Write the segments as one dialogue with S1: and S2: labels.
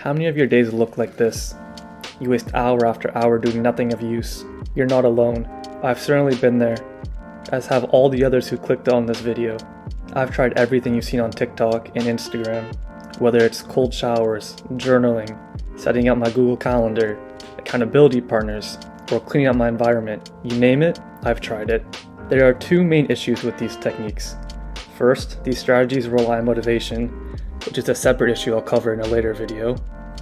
S1: How many of your days look like this? You waste hour after hour doing nothing of use. You're not alone. I've certainly been there, as have all the others who clicked on this video. I've tried everything you've seen on TikTok and Instagram, whether it's cold showers, journaling, setting up my Google Calendar, accountability partners, or cleaning up my environment. You name it, I've tried it. There are two main issues with these techniques. First, these strategies rely on motivation, which is a separate issue I'll cover in a later video.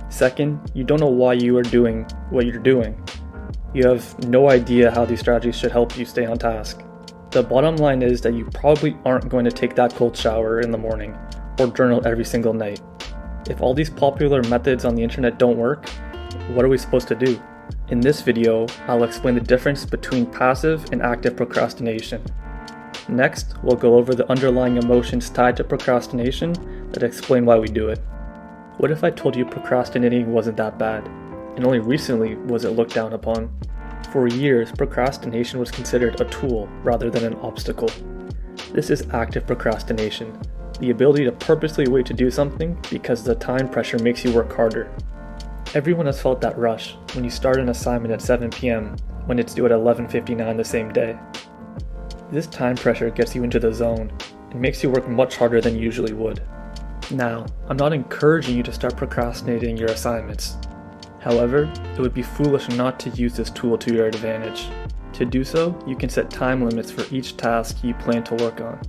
S1: Second, you don't know why you are doing what you're doing. You have no idea how these strategies should help you stay on task. The bottom line is that you probably aren't going to take that cold shower in the morning or journal every single night. If all these popular methods on the internet don't work, what are we supposed to do? In this video, I'll explain the difference between passive and active procrastination. Next, we'll go over the underlying emotions tied to procrastination that explain why we do it. What if I told you procrastinating wasn't that bad, and only recently was it looked down upon? For years, procrastination was considered a tool rather than an obstacle. This is active procrastination, the ability to purposely wait to do something because the time pressure makes you work harder. Everyone has felt that rush when you start an assignment at 7 p.m. when it's due at 11:59 the same day. This time pressure gets you into the zone and makes you work much harder than you usually would. Now, I'm not encouraging you to start procrastinating your assignments. However, it would be foolish not to use this tool to your advantage. To do so, you can set time limits for each task you plan to work on.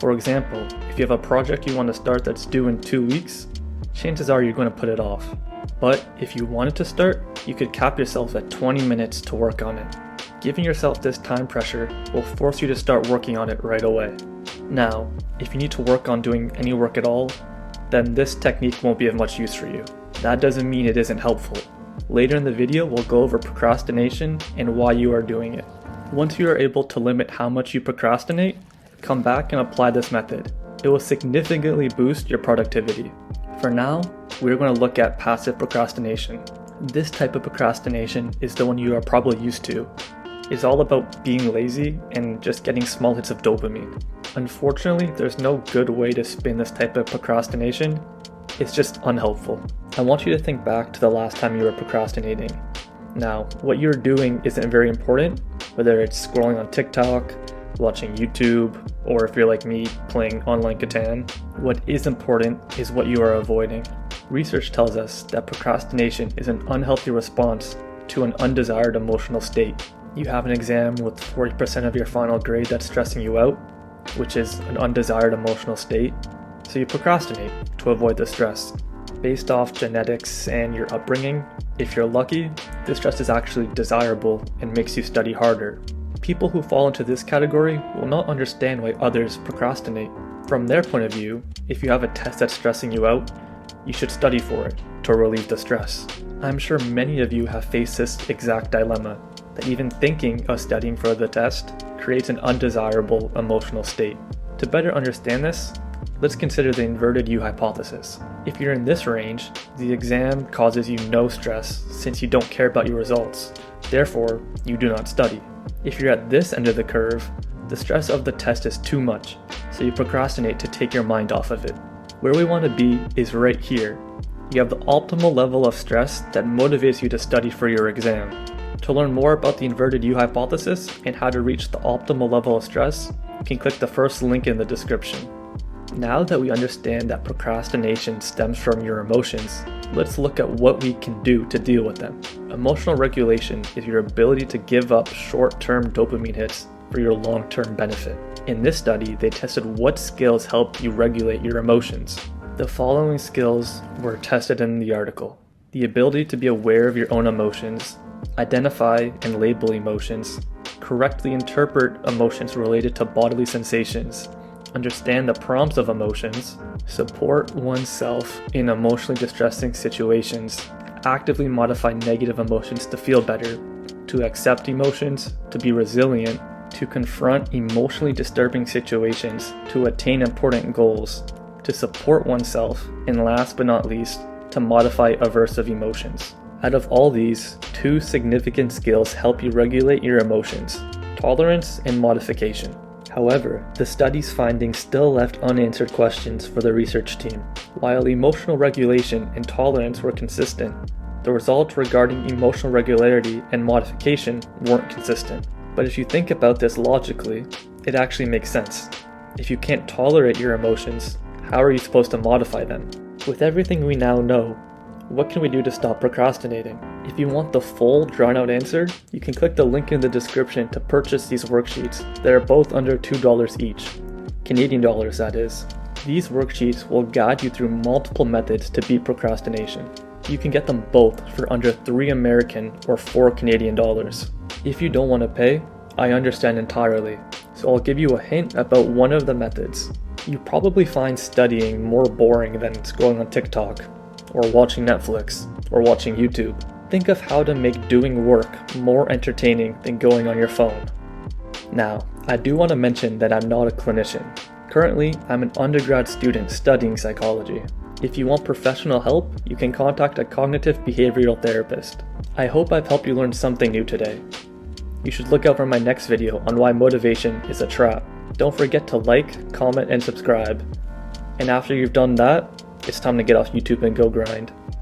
S1: For example, if you have a project you want to start that's due in 2 weeks, chances are you're going to put it off. But if you wanted to start, you could cap yourself at 20 minutes to work on it. Giving yourself this time pressure will force you to start working on it right away. Now, if you need to work on doing any work at all, then this technique won't be of much use for you. That doesn't mean it isn't helpful. Later in the video, we'll go over procrastination and why you are doing it. Once you are able to limit how much you procrastinate, come back and apply this method. It will significantly boost your productivity. For now, we're going to look at passive procrastination. This type of procrastination is the one you are probably used to. It's all about being lazy and just getting small hits of dopamine. Unfortunately, there's no good way to spin this type of procrastination. It's just unhelpful. I want you to think back to the last time you were procrastinating. Now, what you're doing isn't very important, whether it's scrolling on TikTok, watching YouTube, or if you're like me, playing online Catan. What is important is what you are avoiding. Research tells us that procrastination is an unhealthy response to an undesired emotional state. You have an exam with 40% of your final grade that's stressing you out, which is an undesired emotional state, so you procrastinate to avoid the stress. Based off genetics and your upbringing, if you're lucky, this stress is actually desirable and makes you study harder. People who fall into this category will not understand why others procrastinate. From their point of view, if you have a test that's stressing you out, you should study for it to relieve the stress. I'm sure many of you have faced this exact dilemma, that even thinking of studying for the test creates an undesirable emotional state. To better understand this, let's consider the inverted U hypothesis. If you're in this range, the exam causes you no stress since you don't care about your results. Therefore, you do not study. If you're at this end of the curve, the stress of the test is too much, so you procrastinate to take your mind off of it. Where we want to be is right here. You have the optimal level of stress that motivates you to study for your exam. To learn more about the inverted U hypothesis and how to reach the optimal level of stress, you can click the first link in the description. Now that we understand that procrastination stems from your emotions, let's look at what we can do to deal with them. Emotional regulation is your ability to give up short-term dopamine hits for your long-term benefit. In this study, they tested what skills help you regulate your emotions. The following skills were tested in the article: the ability to be aware of your own emotions, identify and label emotions, correctly interpret emotions related to bodily sensations, understand the prompts of emotions, support oneself in emotionally distressing situations, actively modify negative emotions to feel better, to accept emotions, to be resilient, to confront emotionally disturbing situations, to attain important goals, to support oneself, and last but not least, to modify aversive emotions. Out of all these, two significant skills help you regulate your emotions: tolerance and modification. However, the study's findings still left unanswered questions for the research team. While emotional regulation and tolerance were consistent, the results regarding emotional regularity and modification weren't consistent. But if you think about this logically, it actually makes sense. If you can't tolerate your emotions, how are you supposed to modify them? With everything we now know, what can we do to stop procrastinating? If you want the full, drawn-out answer, you can click the link in the description to purchase these worksheets that are both under $2 each. Canadian dollars, that is. These worksheets will guide you through multiple methods to beat procrastination. You can get them both for under 3 American or 4 Canadian dollars. If you don't want to pay, I understand entirely, so I'll give you a hint about one of the methods. You probably find studying more boring than scrolling on TikTok, or watching Netflix, or watching YouTube. Think of how to make doing work more entertaining than going on your phone. Now, I do want to mention that I'm not a clinician. Currently, I'm an undergrad student studying psychology. If you want professional help, you can contact a cognitive behavioral therapist. I hope I've helped you learn something new today. You should look out for my next video on why motivation is a trap. Don't forget to like, comment, and subscribe. And after you've done that, it's time to get off YouTube and go grind.